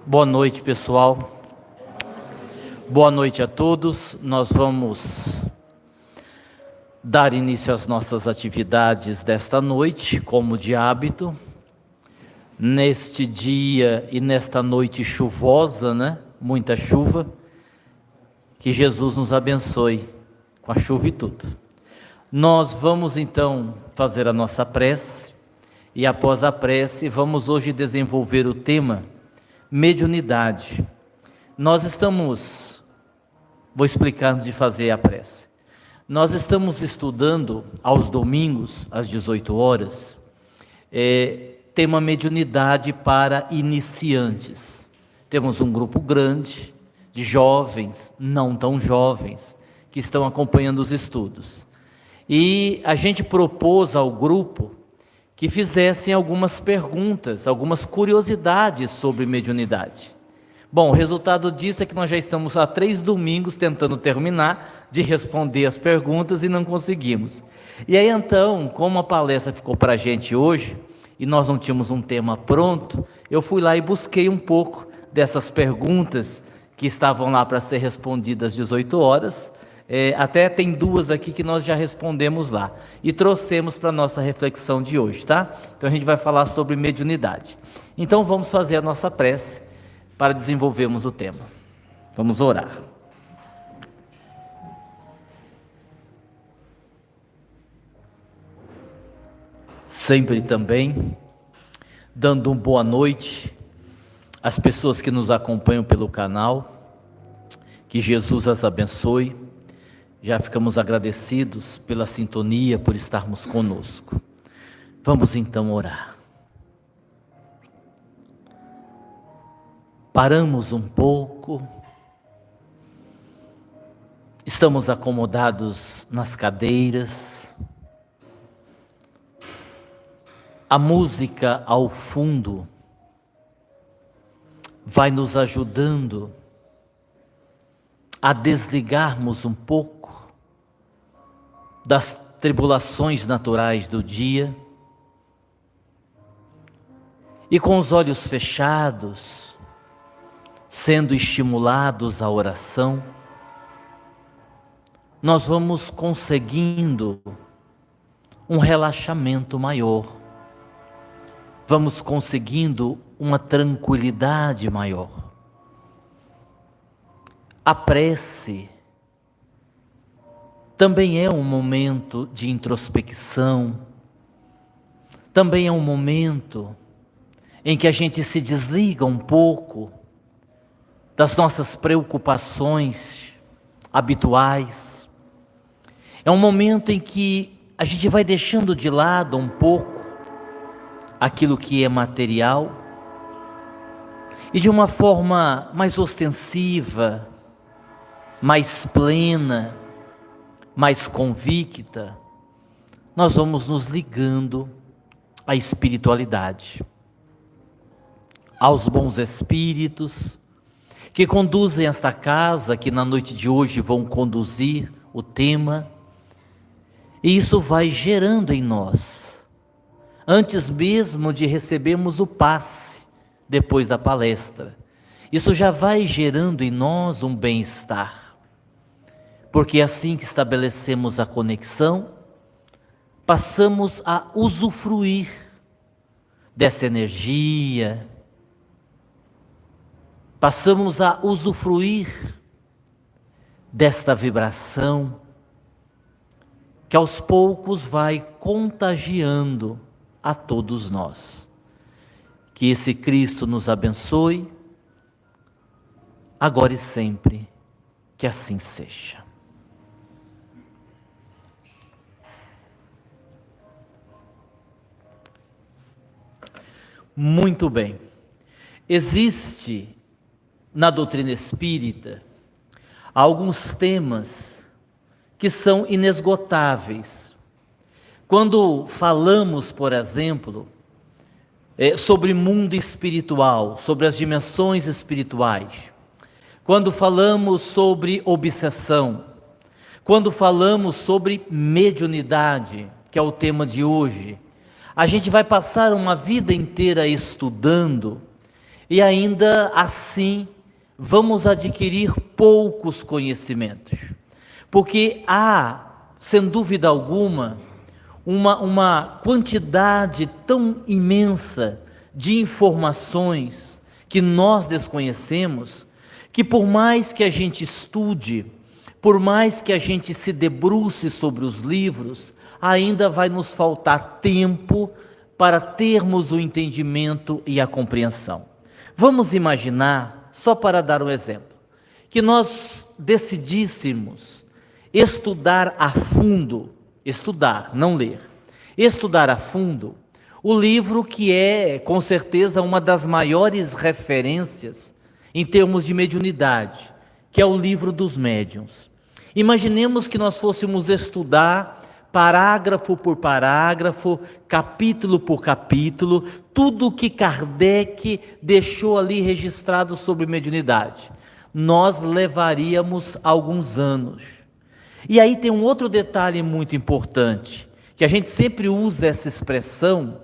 Boa noite, pessoal. Boa noite a todos. Nós vamos dar início às nossas atividades desta noite, como de hábito. Neste dia e nesta noite chuvosa, Muita chuva. Que Jesus nos abençoe com a chuva e tudo. Nós vamos então fazer a nossa prece e após a prece vamos hoje desenvolver o tema mediunidade. Vou explicar antes de fazer a prece. Nós estamos estudando aos domingos, às 18 horas, tema mediunidade para iniciantes. Temos um grupo grande de jovens, não tão jovens, que estão acompanhando os estudos. E a gente propôs ao grupo que fizessem algumas perguntas, algumas curiosidades sobre mediunidade. Bom, o resultado disso é que nós já estamos há 3 domingos tentando terminar de responder as perguntas e não conseguimos. E aí então, como a palestra ficou para a gente hoje, e nós não tínhamos um tema pronto, eu fui lá e busquei um pouco dessas perguntas que estavam lá para ser respondidas às 18 horas, até tem 2 aqui que nós já respondemos lá, e trouxemos para a nossa reflexão de hoje, tá? Então a gente vai falar sobre mediunidade. Então vamos fazer a nossa prece para desenvolvermos o tema. Vamos orar. Sempre também, dando uma boa noite às pessoas que nos acompanham pelo canal, que Jesus as abençoe. Já ficamos agradecidos pela sintonia, por estarmos conosco. Vamos então orar. Paramos um pouco, estamos acomodados nas cadeiras, a música ao fundo vai nos ajudando a desligarmos um pouco das tribulações naturais do dia e com os olhos fechados, sendo estimulados à oração, nós vamos conseguindo um relaxamento maior, vamos conseguindo uma tranquilidade maior. A prece também é um momento de introspecção, também é um momento em que a gente se desliga um pouco das nossas preocupações habituais. É um momento em que a gente vai deixando de lado um pouco aquilo que é material e de uma forma mais ostensiva, mais plena, mais convicta, nós vamos nos ligando à espiritualidade, aos bons espíritos que conduzem esta casa, que na noite de hoje vão conduzir o tema, e isso vai gerando em nós, antes mesmo de recebermos o passe, depois da palestra, isso já vai gerando em nós um bem-estar, porque é assim que estabelecemos a conexão, passamos a usufruir dessa energia, passamos a usufruir desta vibração, que aos poucos vai contagiando a todos nós. Que esse Cristo nos abençoe, agora e sempre, que assim seja. Muito bem. Existe na doutrina espírita alguns temas que são inesgotáveis. Quando falamos, por exemplo, sobre mundo espiritual, sobre as dimensões espirituais, quando falamos sobre obsessão, quando falamos sobre mediunidade, que é o tema de hoje, a gente vai passar uma vida inteira estudando e ainda assim vamos adquirir poucos conhecimentos, porque há, sem dúvida alguma, uma quantidade tão imensa de informações que nós desconhecemos, que por mais que a gente estude, por mais que a gente se debruce sobre os livros, ainda vai nos faltar tempo para termos o entendimento e a compreensão. Vamos imaginar, só para dar um exemplo, que nós decidíssemos estudar a fundo, estudar, não ler, estudar a fundo o livro que é, com certeza, uma das maiores referências em termos de mediunidade, que é o Livro dos Médiuns. Imaginemos que nós fôssemos estudar parágrafo por parágrafo, capítulo por capítulo, tudo o que Kardec deixou ali registrado sobre mediunidade. Nós levaríamos alguns anos. E aí tem um outro detalhe muito importante, que a gente sempre usa essa expressão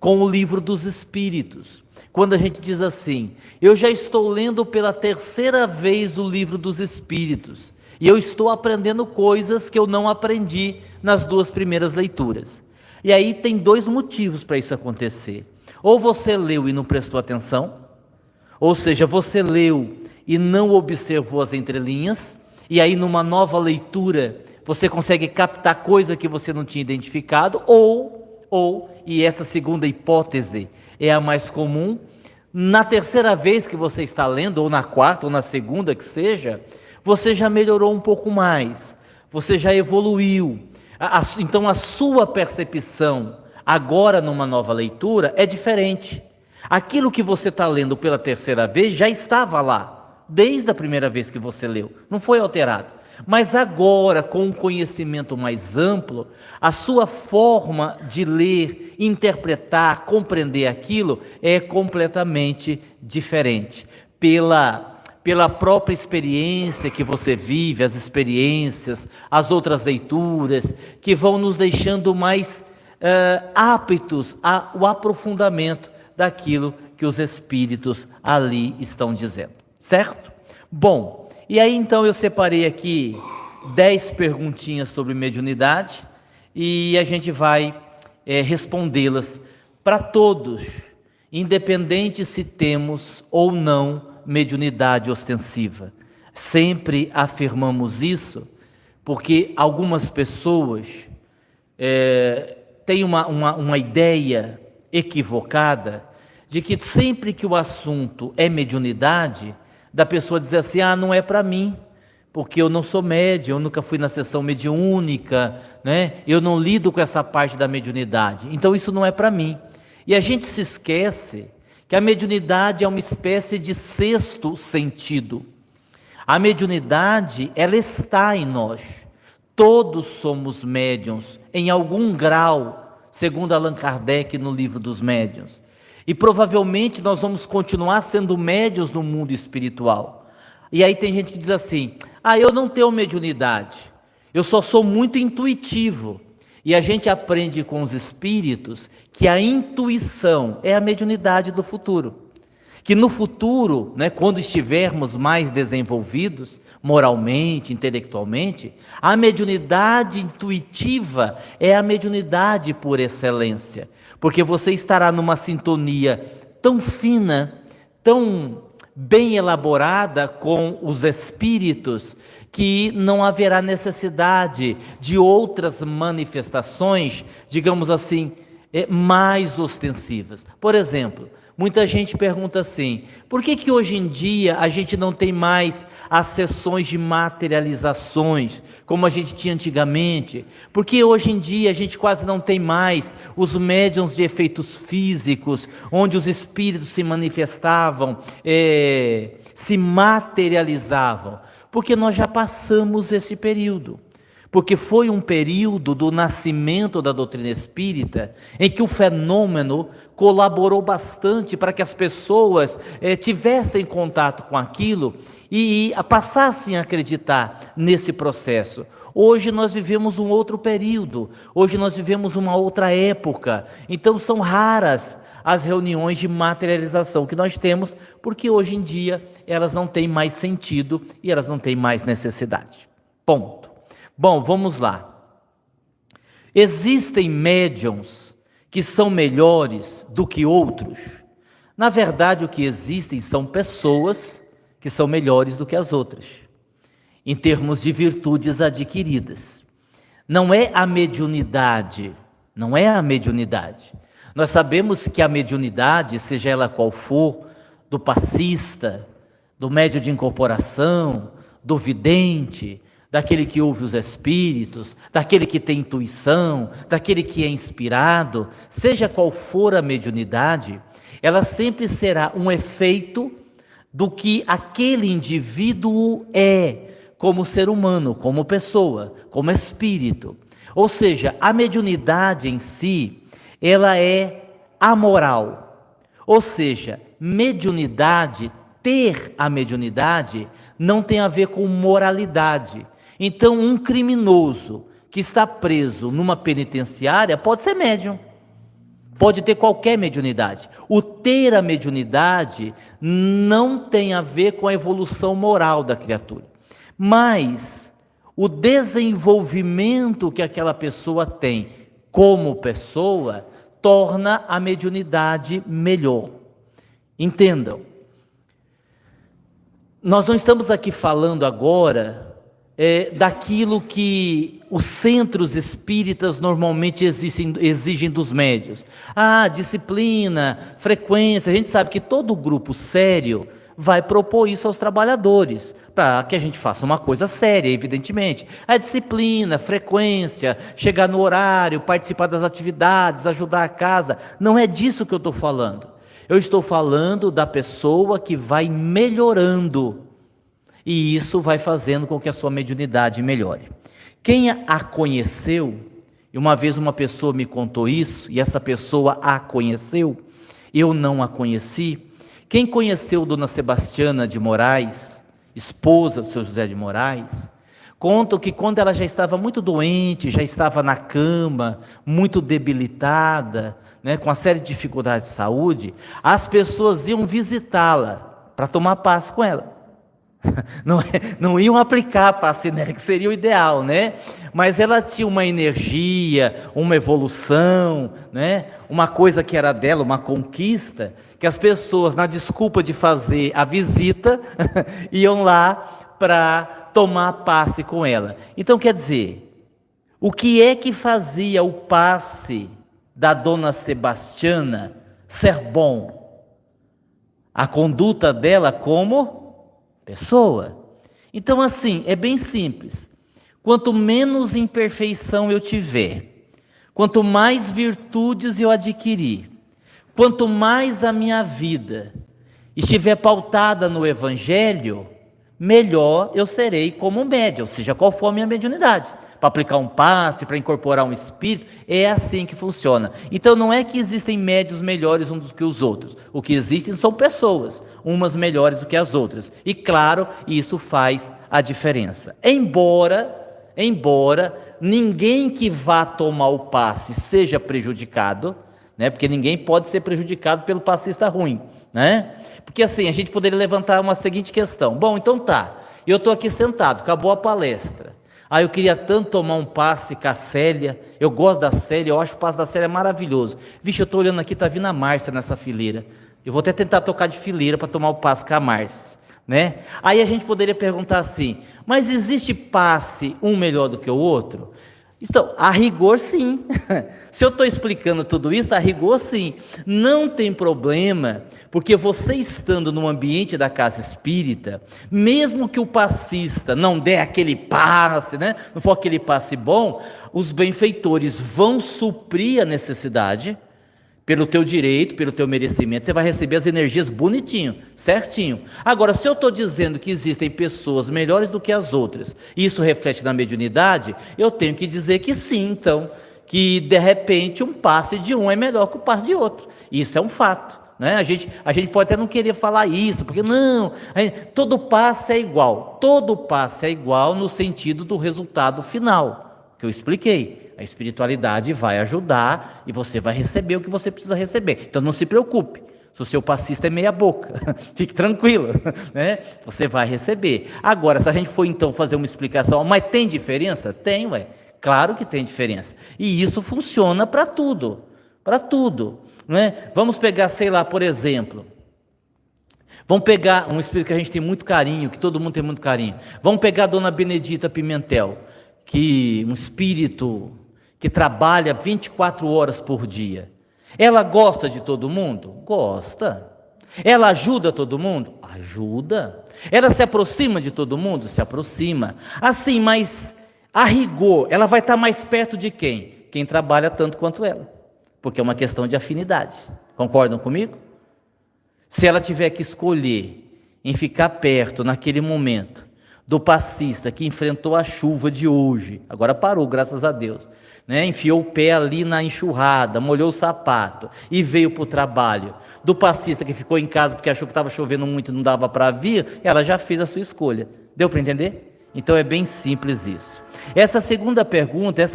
com o Livro dos Espíritos. Quando a gente diz assim, eu já estou lendo pela terceira vez o Livro dos Espíritos, e eu estou aprendendo coisas que eu não aprendi nas duas primeiras leituras. E aí tem dois motivos para isso acontecer. Ou você leu e não prestou atenção, ou seja, você leu e não observou as entrelinhas, e aí numa nova leitura você consegue captar coisa que você não tinha identificado, ou, e essa segunda hipótese é a mais comum, na terceira vez que você está lendo, ou na quarta, ou na segunda que seja, você já melhorou um pouco mais, você já evoluiu, então a sua percepção agora numa nova leitura é diferente. Aquilo que você está lendo pela terceira vez já estava lá, desde a primeira vez que você leu, não foi alterado. Mas agora, com um conhecimento mais amplo, a sua forma de ler, interpretar, compreender aquilo é completamente diferente. Pela própria experiência que você vive, as experiências, as outras leituras, que vão nos deixando mais aptos ao aprofundamento daquilo que os Espíritos ali estão dizendo, certo? Bom, e aí então eu separei aqui 10 perguntinhas sobre mediunidade e a gente vai respondê-las para todos, independente se temos ou não mediunidade ostensiva. Sempre afirmamos isso, porque algumas pessoas têm uma ideia equivocada de que sempre que o assunto é mediunidade, da pessoa dizer assim, não é para mim, porque eu não sou médium, eu nunca fui na sessão mediúnica, né? Eu não lido com essa parte da mediunidade, então isso não é para mim. E a gente se esquece que a mediunidade é uma espécie de sexto sentido. A mediunidade, ela está em nós. Todos somos médiuns, em algum grau, segundo Allan Kardec no Livro dos Médiuns. E provavelmente nós vamos continuar sendo médiuns no mundo espiritual. E aí tem gente que diz assim, eu não tenho mediunidade, eu só sou muito intuitivo. E a gente aprende com os espíritos que a intuição é a mediunidade do futuro. Que no futuro, quando estivermos mais desenvolvidos, moralmente, intelectualmente, a mediunidade intuitiva é a mediunidade por excelência. Porque você estará numa sintonia tão fina, tão bem elaborada com os espíritos, que não haverá necessidade de outras manifestações, digamos assim, mais ostensivas. Por exemplo, muita gente pergunta assim, por que hoje em dia a gente não tem mais as sessões de materializações, como a gente tinha antigamente? Porque hoje em dia a gente quase não tem mais os médiuns de efeitos físicos, onde os espíritos se manifestavam, se materializavam? Porque nós já passamos esse período. Porque foi um período do nascimento da doutrina espírita, em que o fenômeno colaborou bastante para que as pessoas tivessem contato com aquilo e passassem a acreditar nesse processo. Hoje nós vivemos um outro período, hoje nós vivemos uma outra época, então são raras as reuniões de materialização que nós temos, porque hoje em dia elas não têm mais sentido e elas não têm mais necessidade. Ponto. Bom, vamos lá. Existem médiuns que são melhores do que outros? Na verdade, o que existem são pessoas que são melhores do que as outras, em termos de virtudes adquiridas. Não é a mediunidade, não é a mediunidade. Nós sabemos que a mediunidade, seja ela qual for, do passista, do médium de incorporação, do vidente, daquele que ouve os espíritos, daquele que tem intuição, daquele que é inspirado, seja qual for a mediunidade, ela sempre será um efeito do que aquele indivíduo é, como ser humano, como pessoa, como espírito. Ou seja, a mediunidade em si, ela é amoral. Ou seja, mediunidade, ter a mediunidade, não tem a ver com moralidade. Então, um criminoso que está preso numa penitenciária pode ser médium, pode ter qualquer mediunidade. O ter a mediunidade não tem a ver com a evolução moral da criatura, mas o desenvolvimento que aquela pessoa tem como pessoa torna a mediunidade melhor. Entendam, nós não estamos aqui falando agora daquilo que os centros espíritas normalmente exigem dos médios. Disciplina, frequência. A gente sabe que todo grupo sério vai propor isso aos trabalhadores, para que a gente faça uma coisa séria, evidentemente. A disciplina, frequência, chegar no horário, participar das atividades, ajudar a casa. Não é disso que eu estou falando. Eu estou falando da pessoa que vai melhorando, e isso vai fazendo com que a sua mediunidade melhore. Quem a conheceu, e uma vez uma pessoa me contou isso, e essa pessoa a conheceu, eu não a conheci. Quem conheceu Dona Sebastiana de Moraes, esposa do seu José de Moraes, contam que quando ela já estava muito doente, já estava na cama, muito debilitada, com uma série de dificuldades de saúde, as pessoas iam visitá-la para tomar passe com ela. Não iam aplicar a passe nela, que seria o ideal, mas ela tinha uma energia, uma evolução, uma coisa que era dela, uma conquista, que as pessoas, na desculpa de fazer a visita, iam lá para tomar passe com ela. Então, quer dizer, o que é que fazia o passe da Dona Sebastiana ser bom? A conduta dela como pessoa. Então, assim, é bem simples. Quanto menos imperfeição eu tiver, quanto mais virtudes eu adquirir, quanto mais a minha vida estiver pautada no Evangelho, melhor eu serei como médium, seja qual for a minha mediunidade. Para aplicar um passe, para incorporar um espírito, é assim que funciona. Então não é que existem médiuns melhores uns do que os outros, o que existem são pessoas, umas melhores do que as outras, e claro, isso faz a diferença. Embora ninguém que vá tomar o passe seja prejudicado, porque ninguém pode ser prejudicado pelo passista ruim, porque assim, a gente poderia levantar uma seguinte questão: bom, então tá, eu estou aqui sentado, acabou a palestra, eu queria tanto tomar um passe com a Célia, eu gosto da Célia, eu acho o passe da Célia maravilhoso. Vixe, eu estou olhando aqui, está vindo a Márcia nessa fileira, eu vou até tentar tocar de fileira para tomar o passe com a Márcia, Aí a gente poderia perguntar assim, mas existe passe um melhor do que o outro? Então, a rigor sim, se eu estou explicando tudo isso, a rigor sim, não tem problema, porque você estando no ambiente da casa espírita, mesmo que o passista não der aquele passe, não for aquele passe bom, os benfeitores vão suprir a necessidade, pelo teu direito, pelo teu merecimento, você vai receber as energias bonitinho, certinho. Agora, se eu estou dizendo que existem pessoas melhores do que as outras, e isso reflete na mediunidade, eu tenho que dizer que sim, então, que de repente um passe de um é melhor que o passe de outro. Isso é um fato, né? A gente pode até não querer falar isso, porque não, todo passe é igual. Todo passe é igual no sentido do resultado final, que eu expliquei. A espiritualidade vai ajudar e você vai receber o que você precisa receber. Então não se preocupe. Se o seu passista é meia boca, fique tranquilo, né? Você vai receber. Agora, se a gente for então fazer uma explicação, mas tem diferença? Tem, ué. Claro que tem diferença. E isso funciona para tudo, né? Vamos pegar, sei lá, por exemplo, vamos pegar um espírito que a gente tem muito carinho, que todo mundo tem muito carinho. Vamos pegar a Dona Benedita Pimentel, que um espírito que trabalha 24 horas por dia. Ela gosta de todo mundo? Gosta. Ela ajuda todo mundo? Ajuda. Ela se aproxima de todo mundo? Se aproxima. Assim, mas a rigor, ela vai estar mais perto de quem? Quem trabalha tanto quanto ela. Porque é uma questão de afinidade. Concordam comigo? Se ela tiver que escolher em ficar perto, naquele momento, do passista que enfrentou a chuva de hoje, agora parou, graças a Deus, né? Enfiou o pé ali na enxurrada, molhou o sapato e veio para o trabalho, do passista que ficou em casa porque achou que estava chovendo muito e não dava para vir, ela já fez a sua escolha. Deu para entender? Então é bem simples isso. Essa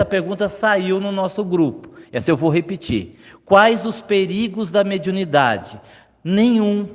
pergunta saiu no nosso grupo, essa eu vou repetir. Quais os perigos da mediunidade? Nenhum.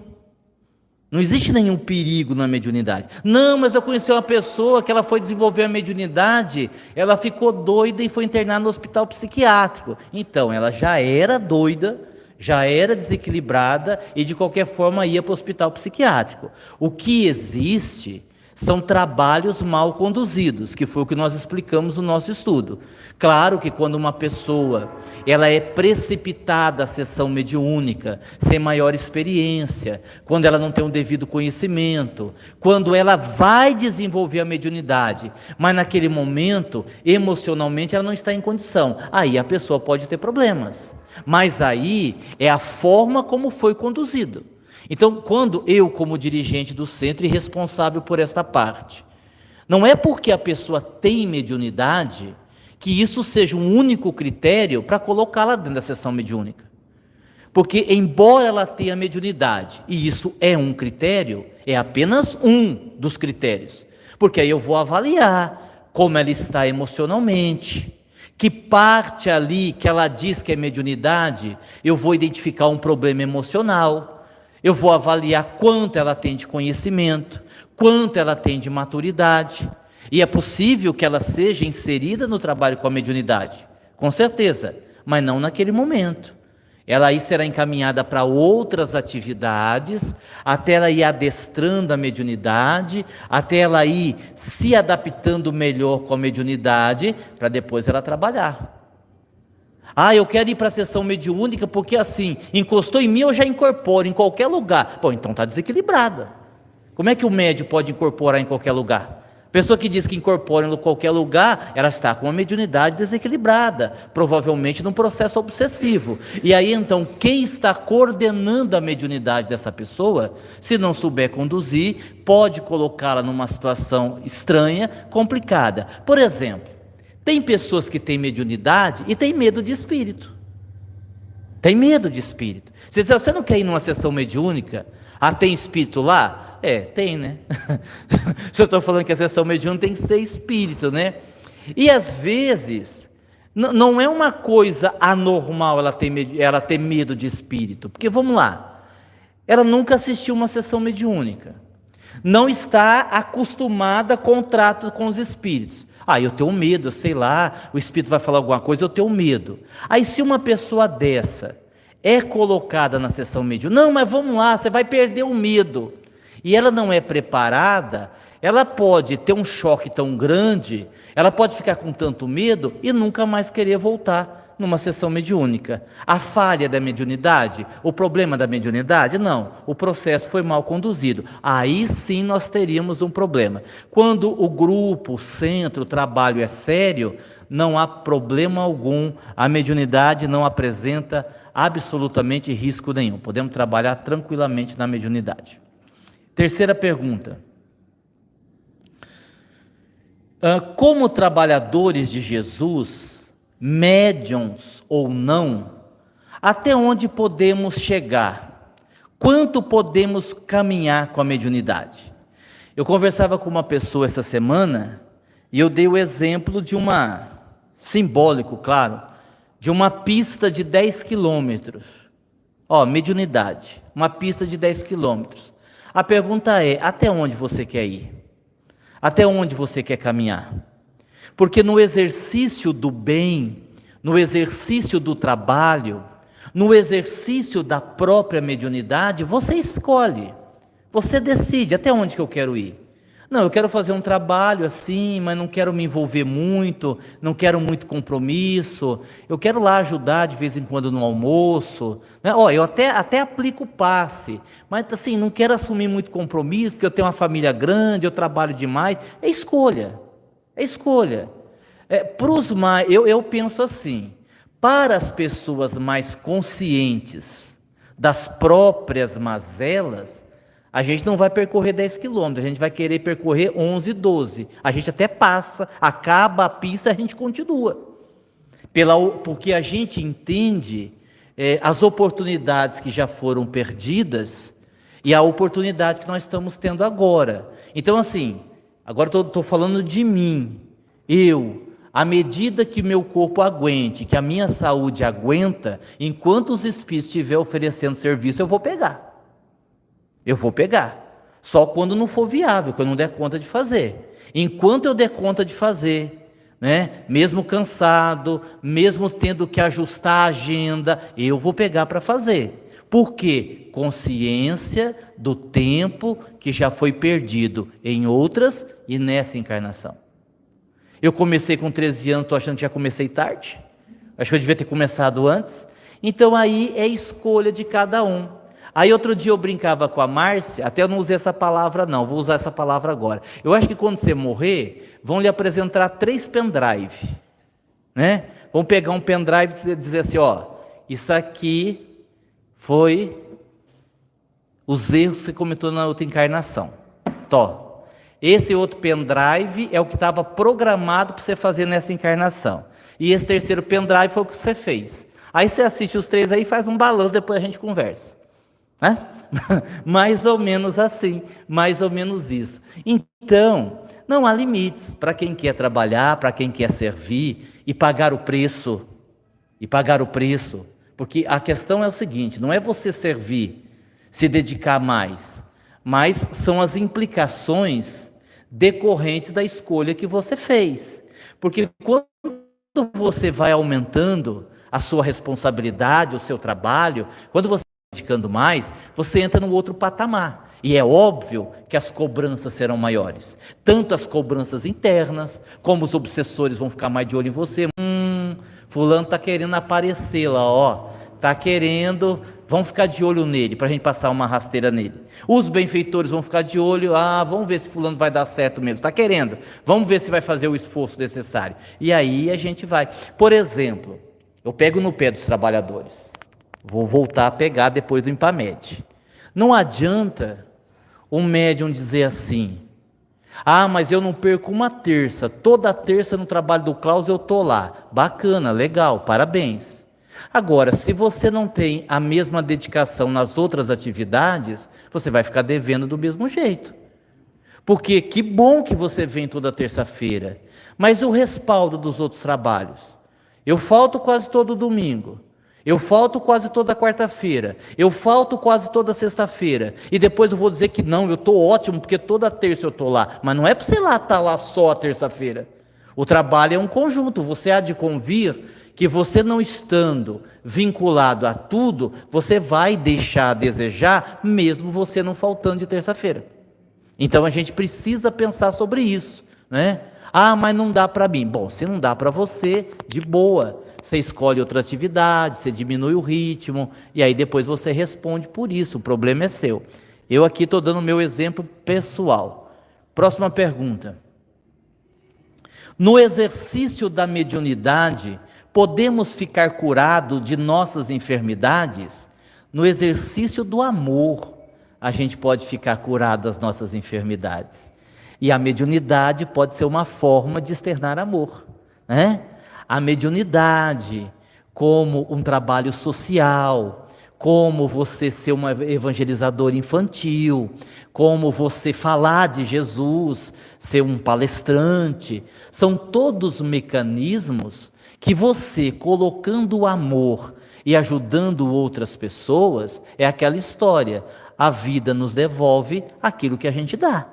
Não existe nenhum perigo na mediunidade. Não, mas eu conheci uma pessoa que ela foi desenvolver a mediunidade, ela ficou doida e foi internada no hospital psiquiátrico. Então, ela já era doida, já era desequilibrada e de qualquer forma ia para o hospital psiquiátrico. O que existe são trabalhos mal conduzidos, que foi o que nós explicamos no nosso estudo. Claro que quando uma pessoa ela é precipitada à sessão mediúnica, sem maior experiência, quando ela não tem um devido conhecimento, quando ela vai desenvolver a mediunidade, mas naquele momento, emocionalmente, ela não está em condição, aí a pessoa pode ter problemas. Mas aí é a forma como foi conduzido. Então, quando eu, como dirigente do centro e responsável por esta parte, não é porque a pessoa tem mediunidade que isso seja um único critério para colocá-la dentro da sessão mediúnica. Porque, embora ela tenha mediunidade, e isso é um critério, é apenas um dos critérios. Porque aí eu vou avaliar como ela está emocionalmente, que parte ali que ela diz que é mediunidade, eu vou identificar um problema emocional. Eu vou avaliar quanto ela tem de conhecimento, quanto ela tem de maturidade, e é possível que ela seja inserida no trabalho com a mediunidade, com certeza, mas não naquele momento. Ela aí será encaminhada para outras atividades, até ela ir adestrando a mediunidade, até ela ir se adaptando melhor com a mediunidade, para depois ela trabalhar. Eu quero ir para a sessão mediúnica porque assim, encostou em mim eu já incorporo em qualquer lugar. Bom, então está desequilibrada. Como é que o médium pode incorporar em qualquer lugar? Pessoa que diz que incorpora em qualquer lugar, ela está com uma mediunidade desequilibrada, provavelmente num processo obsessivo. E aí então, quem está coordenando a mediunidade dessa pessoa, se não souber conduzir, pode colocá-la numa situação estranha, complicada. Por exemplo, tem pessoas que têm mediunidade e têm medo de espírito. Tem medo de espírito. Se você não quer ir numa sessão mediúnica, tem espírito lá? Tem, né? Se eu estou falando que a sessão mediúnica tem que ter espírito, né? E às vezes, não é uma coisa anormal ela ter medo de espírito. Porque vamos lá, ela nunca assistiu uma sessão mediúnica. Não está acostumada com o trato com os espíritos. Eu tenho medo, sei lá, o espírito vai falar alguma coisa, eu tenho medo. Aí se uma pessoa dessa é colocada na sessão mediúnica, não, mas vamos lá, você vai perder o medo. E ela não é preparada, ela pode ter um choque tão grande, ela pode ficar com tanto medo e nunca mais querer voltar numa sessão mediúnica. A falha da mediunidade, o problema da mediunidade, não, o processo foi mal conduzido. Aí sim nós teríamos um problema. Quando o grupo, o centro, o trabalho é sério, não há problema algum, a mediunidade não apresenta absolutamente risco nenhum. Podemos trabalhar tranquilamente na mediunidade. Terceira pergunta. Como trabalhadores de Jesus, médiuns ou não, até onde podemos chegar? Quanto podemos caminhar com a mediunidade? Eu conversava com uma pessoa essa semana e eu dei o exemplo de simbólico, claro, de uma pista de 10 quilômetros. Mediunidade, uma pista de 10 quilômetros. A pergunta é, até onde você quer ir? Até onde você quer caminhar? Porque no exercício do bem, no exercício do trabalho, no exercício da própria mediunidade, você escolhe, você decide até onde que eu quero ir. Não, eu quero fazer um trabalho assim, mas não quero me envolver muito, não quero muito compromisso, eu quero lá ajudar de vez em quando no almoço, né? Eu até aplico o passe, mas assim, não quero assumir muito compromisso, porque eu tenho uma família grande, eu trabalho demais. É escolha, é escolha. Eu penso assim, para as pessoas mais conscientes das próprias mazelas, a gente não vai percorrer 10 quilômetros, a gente vai querer percorrer 11, 12. A gente até passa, acaba a pista, a gente continua. Porque a gente entende as oportunidades que já foram perdidas e a oportunidade que nós estamos tendo agora. Então, assim, agora estou falando de mim. À medida que meu corpo aguente, que a minha saúde aguenta, enquanto os espíritos estiverem oferecendo serviço, eu vou pegar. Só quando não for viável, que eu não der conta de fazer. Enquanto eu der conta de fazer, né, mesmo cansado, mesmo tendo que ajustar a agenda, eu vou pegar para fazer. Por quê? Consciência do tempo que já foi perdido em outras e nessa encarnação. Eu comecei com 13 anos, estou achando que já comecei tarde. Acho que eu devia ter começado antes. Então aí é escolha de cada um. Aí outro dia eu brincava com a Márcia, até eu não usei essa palavra não, vou usar essa palavra agora. Eu acho que quando você morrer, vão lhe apresentar 3 pendrive, né? Vão pegar um pendrive e dizer assim, isso aqui foi os erros que você cometeu na outra encarnação. Esse outro pendrive é o que estava programado para você fazer nessa encarnação. E esse terceiro pendrive foi o que você fez. Aí você assiste os 3 aí e faz um balanço, depois a gente conversa. Né? Mais ou menos assim, mais ou menos isso. Então, não há limites para quem quer trabalhar, para quem quer servir e pagar o preço. Porque a questão é o seguinte, não é você servir, se dedicar mais, mas são as implicações decorrentes da escolha que você fez. Porque quando você vai aumentando a sua responsabilidade, o seu trabalho, quando você dedicando mais, você entra num outro patamar. E é óbvio que as cobranças serão maiores. Tanto as cobranças internas, como os obsessores vão ficar mais de olho em você. Fulano está querendo aparecer lá, está querendo, vão ficar de olho nele, para a gente passar uma rasteira nele. Os benfeitores vão ficar de olho, vamos ver se fulano vai dar certo mesmo, está querendo, vamos ver se vai fazer o esforço necessário. E aí a gente vai. Por exemplo, eu pego no pé dos trabalhadores. Vou voltar a pegar depois do Impamed. Não adianta um médium dizer assim, mas eu não perco uma terça, toda terça no trabalho do Klaus eu estou lá. Bacana, legal, parabéns. Agora, se você não tem a mesma dedicação nas outras atividades, você vai ficar devendo do mesmo jeito. Porque que bom que você vem toda terça-feira, mas o respaldo dos outros trabalhos? Eu falto quase todo domingo. Eu falto quase toda quarta-feira, eu falto quase toda sexta-feira, e depois eu vou dizer que não, eu estou ótimo, porque toda terça eu estou lá, mas não é para você estar lá só a terça-feira. O trabalho é um conjunto, você há de convir que você não estando vinculado a tudo, você vai deixar a desejar, mesmo você não faltando de terça-feira. Então a gente precisa pensar sobre isso, né? Mas não dá para mim. Bom, se não dá para você, de boa. Você escolhe outra atividade, você diminui o ritmo, e aí depois você responde por isso, o problema é seu. Eu aqui estou dando o meu exemplo pessoal. Próxima pergunta. No exercício da mediunidade, podemos ficar curados de nossas enfermidades? No exercício do amor, a gente pode ficar curado das nossas enfermidades. E a mediunidade pode ser uma forma de externar amor, né? A mediunidade como um trabalho social, como você ser uma evangelizadora infantil, como você falar de Jesus, ser um palestrante. São todos mecanismos que você, colocando o amor e ajudando outras pessoas, é aquela história, a vida nos devolve aquilo que a gente dá.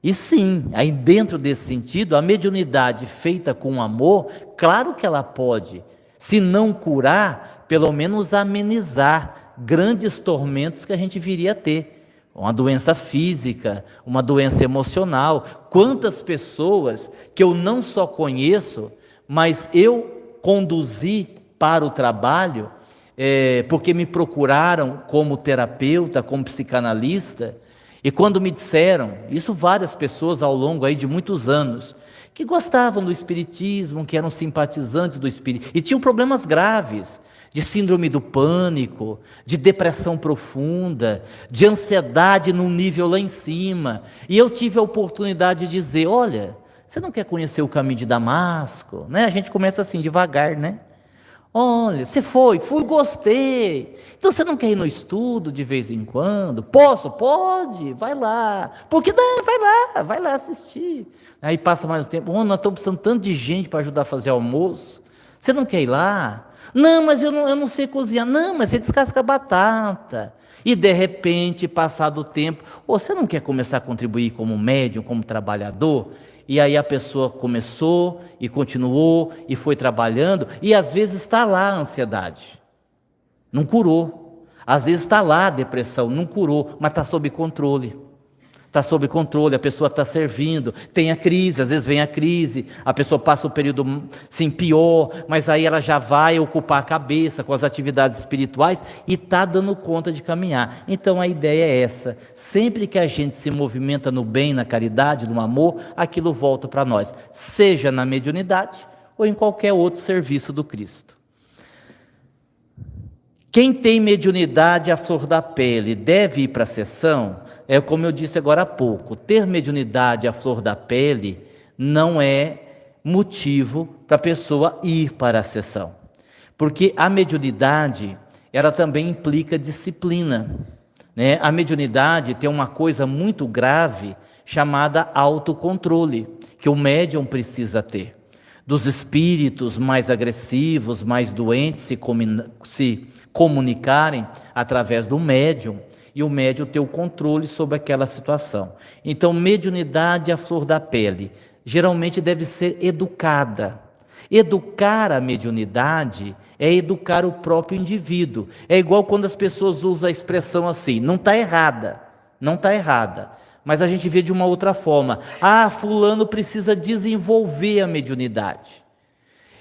E sim, aí dentro desse sentido, a mediunidade feita com amor, claro que ela pode, se não curar, pelo menos amenizar grandes tormentos que a gente viria a ter. Uma doença física, uma doença emocional. Quantas pessoas que eu não só conheço, mas eu conduzi para o trabalho, porque me procuraram como terapeuta, como psicanalista, e quando me disseram, isso várias pessoas ao longo aí de muitos anos, que gostavam do espiritismo, que eram simpatizantes do espiritismo, e tinham problemas graves, de síndrome do pânico, de depressão profunda, de ansiedade num nível lá em cima, e eu tive a oportunidade de dizer, olha, você não quer conhecer o caminho de Damasco? Né? A gente começa assim devagar, né? Olha, você fui, gostei. Então você não quer ir no estudo de vez em quando? Posso? Pode, vai lá. Porque não, vai lá assistir. Aí passa mais um tempo, nós estamos precisando tanto de gente para ajudar a fazer almoço. Você não quer ir lá? Não, mas eu não sei cozinhar. Não, mas você descasca a batata. E de repente, passado o tempo, você não quer começar a contribuir como médium, como trabalhador? E aí a pessoa começou e continuou e foi trabalhando, e às vezes está lá a ansiedade, não curou. Às vezes está lá a depressão, não curou, mas está sob controle. Está sob controle, a pessoa está servindo, tem a crise, às vezes vem a crise, a pessoa passa o período sim, pior, mas aí ela já vai ocupar a cabeça com as atividades espirituais e está dando conta de caminhar. Então a ideia é essa, sempre que a gente se movimenta no bem, na caridade, no amor, aquilo volta para nós, seja na mediunidade ou em qualquer outro serviço do Cristo. Quem tem mediunidade à flor da pele deve ir para a sessão? É como eu disse agora há pouco, ter mediunidade à flor da pele não é motivo para a pessoa ir para a sessão. Porque a mediunidade, ela também implica disciplina, né? A mediunidade tem uma coisa muito grave chamada autocontrole, que o médium precisa ter. Dos espíritos mais agressivos, mais doentes se comunicarem através do médium, e o médium ter o controle sobre aquela situação. Então, mediunidade à flor da pele, geralmente deve ser educada. Educar a mediunidade é educar o próprio indivíduo. É igual quando as pessoas usam a expressão assim, não está errada, mas a gente vê de uma outra forma. Fulano precisa desenvolver a mediunidade.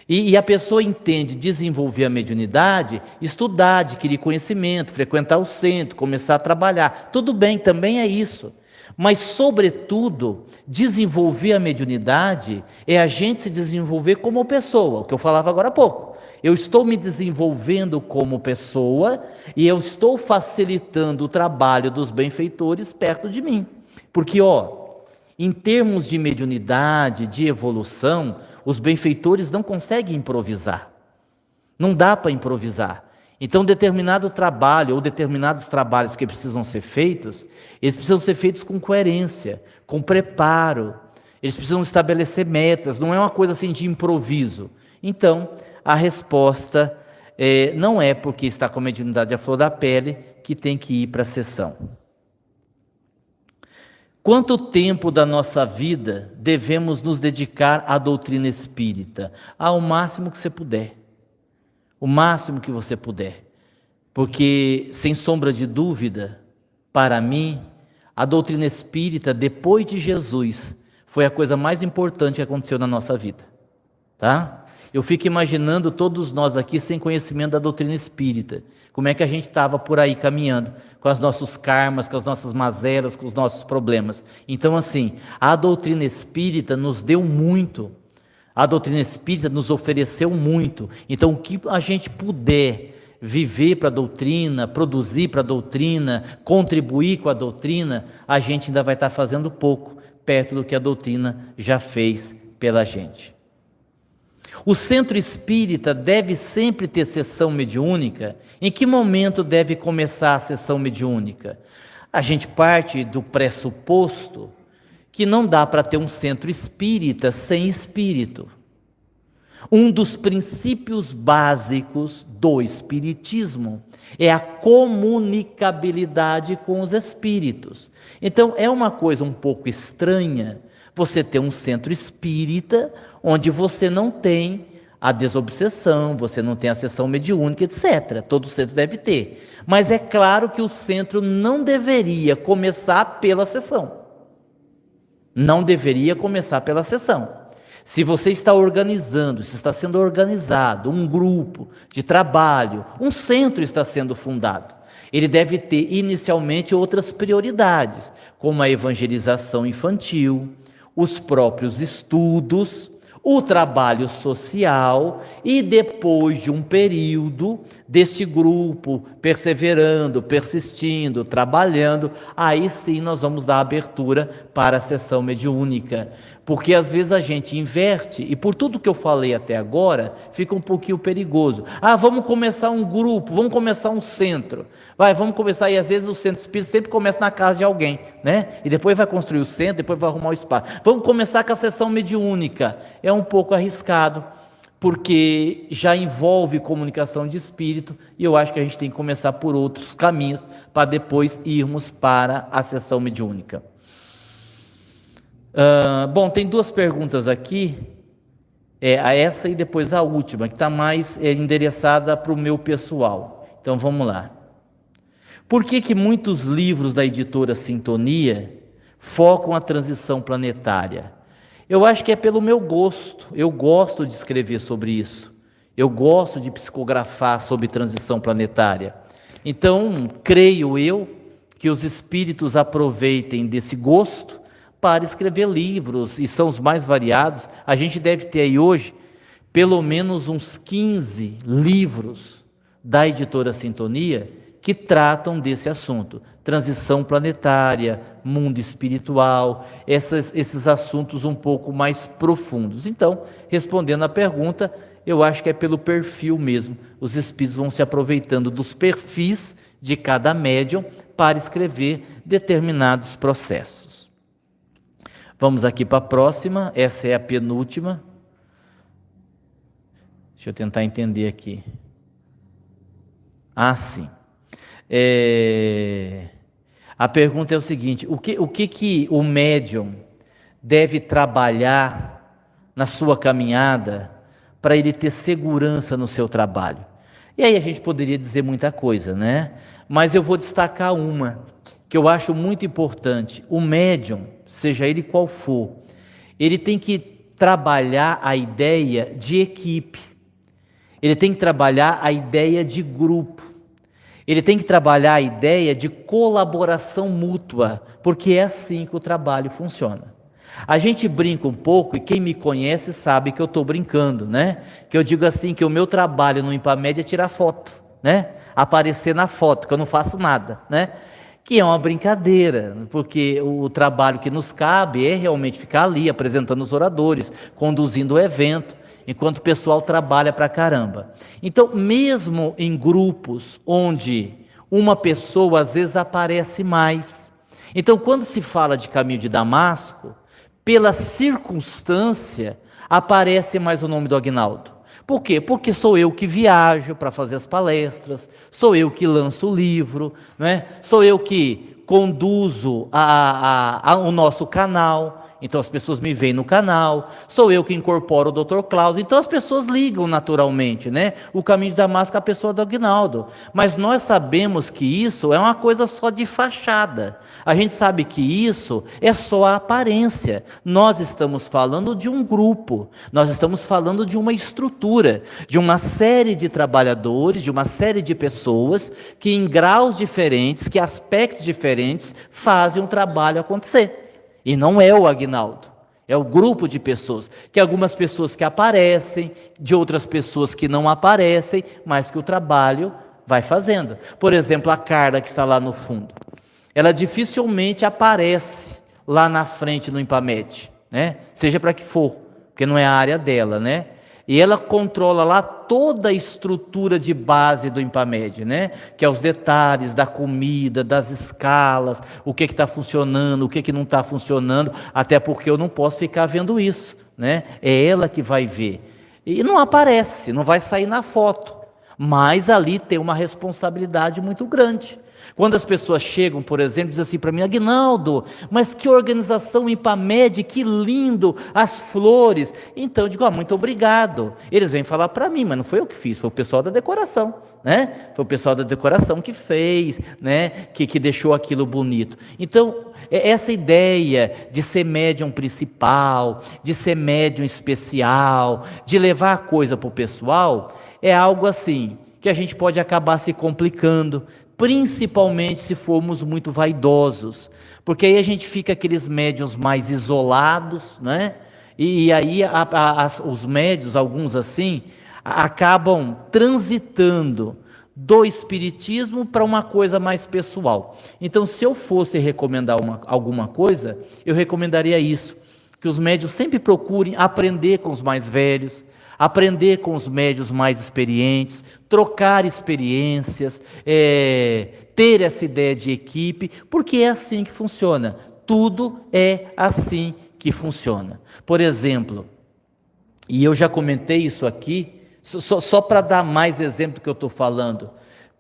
E a pessoa entende desenvolver a mediunidade, estudar, adquirir conhecimento, frequentar o centro, começar a trabalhar. Tudo bem, também é isso. Mas, sobretudo, desenvolver a mediunidade é a gente se desenvolver como pessoa, o que eu falava agora há pouco. Eu estou me desenvolvendo como pessoa e eu estou facilitando o trabalho dos benfeitores perto de mim. Porque, em termos de mediunidade, de evolução, os benfeitores não conseguem improvisar, não dá para improvisar. Então determinado trabalho ou determinados trabalhos que precisam ser feitos, eles precisam ser feitos com coerência, com preparo, eles precisam estabelecer metas, não é uma coisa assim de improviso. Então a resposta não é porque está com a mediunidade à flor da pele que tem que ir para a sessão. Quanto tempo da nossa vida devemos nos dedicar à doutrina espírita? O máximo que você puder. O máximo que você puder. Porque, sem sombra de dúvida, para mim, a doutrina espírita, depois de Jesus, foi a coisa mais importante que aconteceu na nossa vida. Tá? Eu fico imaginando todos nós aqui sem conhecimento da doutrina espírita. Como é que a gente estava por aí caminhando, com os nossos karmas, com as nossas mazelas, com os nossos problemas. Então, assim, a doutrina espírita nos deu muito. A doutrina espírita nos ofereceu muito. Então, o que a gente puder viver para a doutrina, produzir para a doutrina, contribuir com a doutrina, a gente ainda vai estar fazendo pouco, perto do que a doutrina já fez pela gente. O centro espírita deve sempre ter sessão mediúnica? Em que momento deve começar a sessão mediúnica? A gente parte do pressuposto que não dá para ter um centro espírita sem espírito. Um dos princípios básicos do espiritismo é a comunicabilidade com os espíritos. Então é uma coisa um pouco estranha você ter um centro espírita onde você não tem a desobsessão, você não tem a sessão mediúnica, etc. Todo centro deve ter. Mas é claro que o centro não deveria começar pela sessão. Não deveria começar pela sessão. Se você está organizando, se está sendo organizado um grupo de trabalho, um centro está sendo fundado, ele deve ter inicialmente outras prioridades, como a evangelização infantil, os próprios estudos, o trabalho social, e depois de um período deste grupo perseverando, persistindo, trabalhando, aí sim nós vamos dar abertura para a sessão mediúnica. Porque às vezes a gente inverte, e por tudo que eu falei até agora, fica um pouquinho perigoso. Vamos começar um grupo, vamos começar um centro. Vamos começar, e às vezes o centro espírita sempre começa na casa de alguém, né? E depois vai construir o centro, depois vai arrumar o espaço. Vamos começar com a sessão mediúnica. É um pouco arriscado, porque já envolve comunicação de espírito, e eu acho que a gente tem que começar por outros caminhos, para depois irmos para a sessão mediúnica. Bom, tem duas perguntas aqui, essa e depois a última, que está mais endereçada para o meu pessoal. Então vamos lá. Por que muitos livros da editora Sintonia focam a transição planetária? Eu acho que é pelo meu gosto. Eu gosto de escrever sobre isso. Eu gosto de psicografar sobre transição planetária. Então, creio eu que os espíritos aproveitem desse gosto para escrever livros, e são os mais variados. A gente deve ter aí hoje pelo menos uns 15 livros da editora Sintonia que tratam desse assunto, transição planetária, mundo espiritual, esses assuntos um pouco mais profundos. Então, respondendo à pergunta, eu acho que é pelo perfil mesmo. Os espíritos vão se aproveitando dos perfis de cada médium para escrever determinados processos. Vamos aqui para a próxima, essa é a penúltima. Deixa eu tentar entender aqui. Sim. A pergunta é o seguinte: o que o médium deve trabalhar na sua caminhada para ele ter segurança no seu trabalho? E aí a gente poderia dizer muita coisa, né? Mas eu vou destacar uma que eu acho muito importante. O médium, seja ele qual for, ele tem que trabalhar a ideia de equipe, ele tem que trabalhar a ideia de grupo, ele tem que trabalhar a ideia de colaboração mútua, porque é assim que o trabalho funciona. A gente brinca um pouco, e quem me conhece sabe que eu estou brincando, né? Que eu digo assim, que o meu trabalho no Impamed é tirar foto, né? Aparecer na foto, que eu não faço nada, né? Que é uma brincadeira, porque o trabalho que nos cabe é realmente ficar ali, apresentando os oradores, conduzindo o evento, enquanto o pessoal trabalha pra caramba. Então, mesmo em grupos onde uma pessoa às vezes aparece mais, então quando se fala de Caminho de Damasco, pela circunstância, aparece mais o nome do Aguinaldo. Por quê? Porque sou eu que viajo para fazer as palestras, sou eu que lanço o livro, né? Sou eu que conduzo o nosso canal, então as pessoas me veem no canal, sou eu que incorporo o Dr. Cláudio, então as pessoas ligam naturalmente, né? O Caminho de Damasco é a pessoa do Aguinaldo, mas nós sabemos que isso é uma coisa só de fachada, a gente sabe que isso é só a aparência. Nós estamos falando de um grupo, nós estamos falando de uma estrutura, de uma série de trabalhadores, de uma série de pessoas que em graus diferentes, que aspectos diferentes fazem um trabalho acontecer. E não é o Aguinaldo, é o grupo de pessoas, que algumas pessoas que aparecem, de outras pessoas que não aparecem, mas que o trabalho vai fazendo. Por exemplo, a Carla que está lá no fundo, ela dificilmente aparece lá na frente no Impamed, né? Seja para que for, porque não é a área dela, né? E ela controla lá toda a estrutura de base do Impamed, né? Que é os detalhes da comida, das escalas, o que está funcionando, o que não está funcionando, até porque eu não posso ficar vendo isso, né? É ela que vai ver. E não aparece, não vai sair na foto, mas ali tem uma responsabilidade muito grande. Quando as pessoas chegam, por exemplo, dizem assim para mim: Aguinaldo, mas que organização Impamed, que lindo, as flores. Então eu digo: muito obrigado. Eles vêm falar para mim, mas não foi eu que fiz, foi o pessoal da decoração, né? Foi o pessoal da decoração que fez, né? Que deixou aquilo bonito. Então, essa ideia de ser médium principal, de ser médium especial, de levar a coisa para o pessoal, é algo assim que a gente pode acabar se complicando, principalmente se formos muito vaidosos, porque aí a gente fica aqueles médiuns mais isolados, né? E aí os médiuns, alguns assim, acabam transitando do espiritismo para uma coisa mais pessoal. Então, se eu fosse recomendar alguma coisa, eu recomendaria isso, que os médiuns sempre procurem aprender com os mais velhos, aprender com os médiuns mais experientes, trocar experiências, ter essa ideia de equipe, porque é assim que funciona. Tudo é assim que funciona. Por exemplo, e eu já comentei isso aqui, só para dar mais exemplo do que eu estou falando,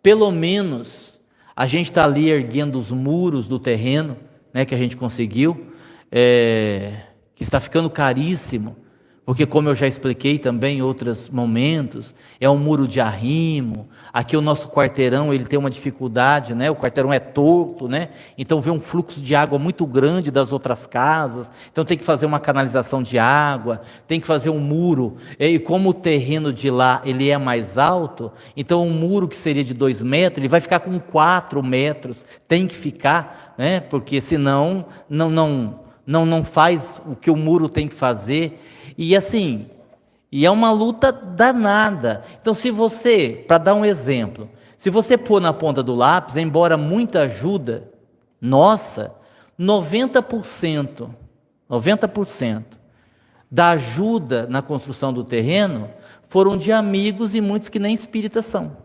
pelo menos a gente está ali erguendo os muros do terreno, né, que a gente conseguiu, que está ficando caríssimo, porque, como eu já expliquei também em outros momentos, é um muro de arrimo. Aqui o nosso quarteirão, ele tem uma dificuldade, né? O quarteirão é torto, né? Então vem um fluxo de água muito grande das outras casas, então tem que fazer uma canalização de água, tem que fazer um muro, e como o terreno de lá ele é mais alto, então um muro que seria de 2 metros, ele vai ficar com 4 metros, tem que ficar, né? Porque senão não faz o que o muro tem que fazer. E assim, e é uma luta danada. Então, se você, para dar um exemplo, se você pôr na ponta do lápis, embora muita ajuda, nossa, 90% da ajuda na construção do terreno foram de amigos e muitos que nem espíritas são.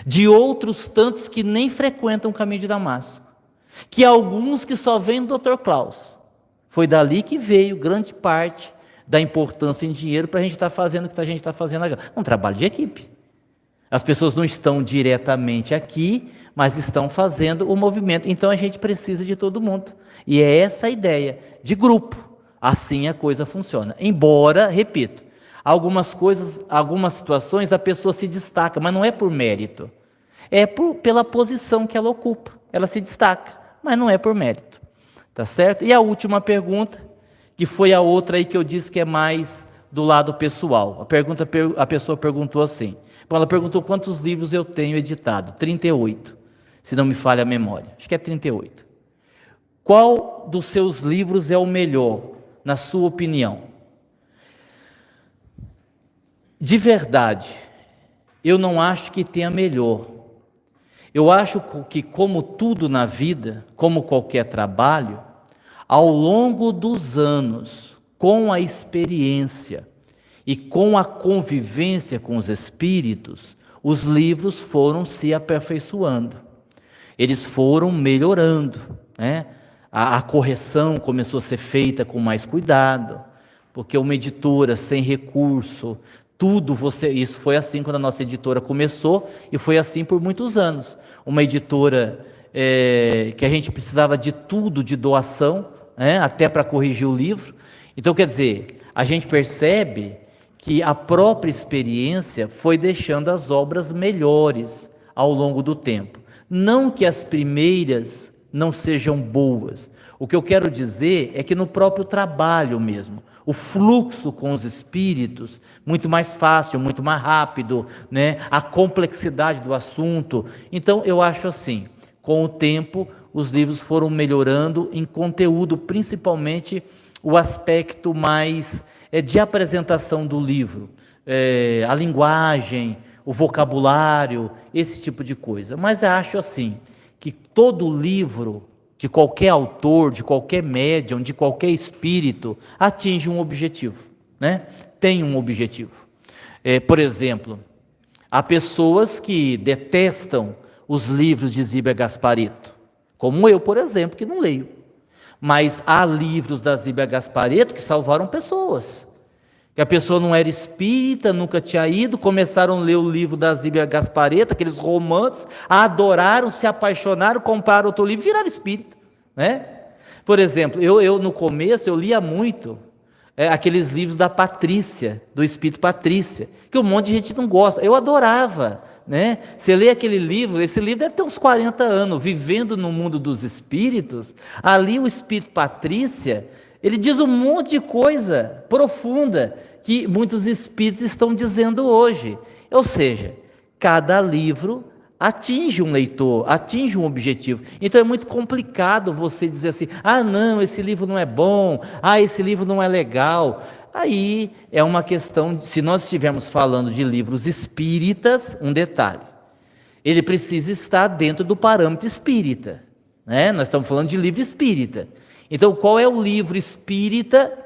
De outros tantos que nem frequentam o caminho de Damasco. Que alguns que só vêm do Dr. Klaus. Foi dali que veio grande parte da importância em dinheiro para a gente estar fazendo o que a gente está fazendo agora. Um trabalho de equipe. As pessoas não estão diretamente aqui, mas estão fazendo o movimento. Então a gente precisa de todo mundo. E é essa a ideia de grupo. Assim a coisa funciona. Embora, repito, algumas situações a pessoa se destaca, mas não é por mérito. É pela posição que ela ocupa. Ela se destaca, mas não é por mérito. Tá certo? E a última pergunta, que foi a outra aí que eu disse que é mais do lado pessoal. A pessoa perguntou assim, ela perguntou quantos livros eu tenho editado. 38, se não me falha a memória. Acho que é 38. Qual dos seus livros é o melhor, na sua opinião? De verdade, eu não acho que tenha melhor. Eu acho que, como tudo na vida, como qualquer trabalho, ao longo dos anos, com a experiência e com a convivência com os espíritos, os livros foram se aperfeiçoando, eles foram melhorando, né? A correção começou a ser feita com mais cuidado, porque uma editora sem recurso, isso foi assim quando a nossa editora começou e foi assim por muitos anos. Uma editora que a gente precisava de tudo, de doação, até para corrigir o livro. Então, quer dizer, a gente percebe que a própria experiência foi deixando as obras melhores ao longo do tempo. Não que as primeiras não sejam boas. O que eu quero dizer é que no próprio trabalho mesmo, o fluxo com os espíritos, muito mais fácil, muito mais rápido, né? A complexidade do assunto. Então, eu acho assim, com o tempo, os livros foram melhorando em conteúdo, principalmente o aspecto mais de apresentação do livro, a linguagem, o vocabulário, esse tipo de coisa. Mas eu acho assim, que todo livro, de qualquer autor, de qualquer médium, de qualquer espírito, atinge um objetivo. né? Tem um objetivo. Por exemplo, há pessoas que detestam os livros de Zíbia Gasparetto, como eu, por exemplo, que não leio. Mas há livros da Zíbia Gasparetto que salvaram pessoas. Que a pessoa não era espírita, nunca tinha ido, começaram a ler o livro da Zíbia Gasparetto, aqueles romances, adoraram, se apaixonaram, compraram outro livro e viraram espírita, né? Por exemplo, eu no começo, eu lia muito aqueles livros da Patrícia, do Espírito Patrícia, que um monte de gente não gosta. Eu adorava, né? Você lê aquele livro, esse livro deve ter uns 40 anos, Vivendo no Mundo dos Espíritos. Ali o Espírito Patrícia, ele diz um monte de coisa profunda que muitos espíritos estão dizendo hoje. Ou seja, cada livro atinge um leitor, atinge um objetivo. Então é muito complicado você dizer assim, não, esse livro não é bom, esse livro não é legal. Aí é uma questão, se nós estivermos falando de livros espíritas, um detalhe, ele precisa estar dentro do parâmetro espírita, né? Nós estamos falando de livro espírita. Então qual é o livro espírita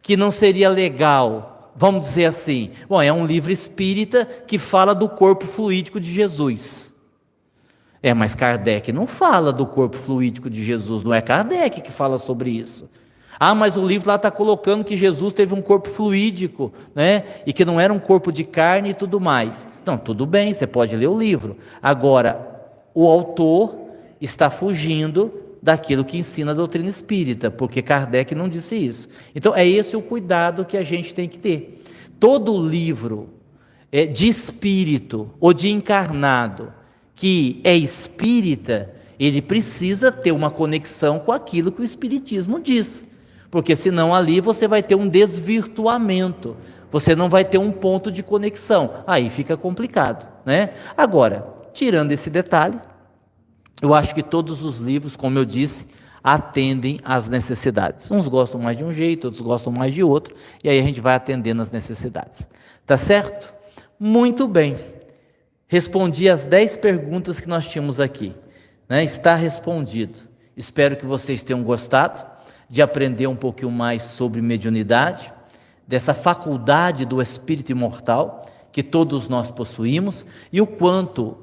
que não seria legal? Vamos dizer assim, é um livro espírita que fala do corpo fluídico de Jesus. Mas Kardec não fala do corpo fluídico de Jesus, não é Kardec que fala sobre isso. Mas o livro lá está colocando que Jesus teve um corpo fluídico, né? E que não era um corpo de carne e tudo mais. Então, tudo bem, você pode ler o livro. Agora, o autor está fugindo daquilo que ensina a doutrina espírita, porque Kardec não disse isso. Então, é esse o cuidado que a gente tem que ter. Todo livro de espírito ou de encarnado que é espírita, ele precisa ter uma conexão com aquilo que o espiritismo diz, porque senão ali você vai ter um desvirtuamento, você não vai ter um ponto de conexão, aí fica complicado, né? Agora, tirando esse detalhe, eu acho que todos os livros, como eu disse, atendem às necessidades. Uns gostam mais de um jeito, outros gostam mais de outro, e aí a gente vai atendendo às necessidades. Tá certo? Muito bem. Respondi as 10 perguntas que nós tínhamos aqui, né? Está respondido. Espero que vocês tenham gostado de aprender um pouquinho mais sobre mediunidade, dessa faculdade do espírito imortal que todos nós possuímos e o quanto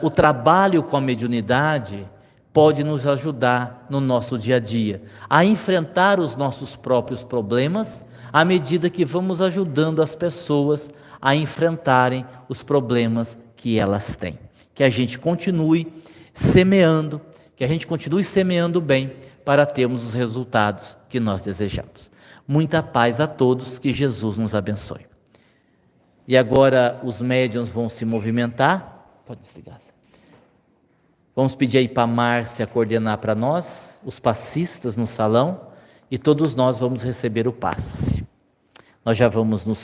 o trabalho com a mediunidade pode nos ajudar no nosso dia a dia, a enfrentar os nossos próprios problemas, à medida que vamos ajudando as pessoas a enfrentarem os problemas que elas têm. Que a gente continue semeando, que a gente continue semeando bem para termos os resultados que nós desejamos. Muita paz a todos, que Jesus nos abençoe. E agora os médiuns vão se movimentar. Pode desligar. Vamos pedir aí para a Márcia coordenar para nós, os passistas no salão, e todos nós vamos receber o passe. Nós já vamos nos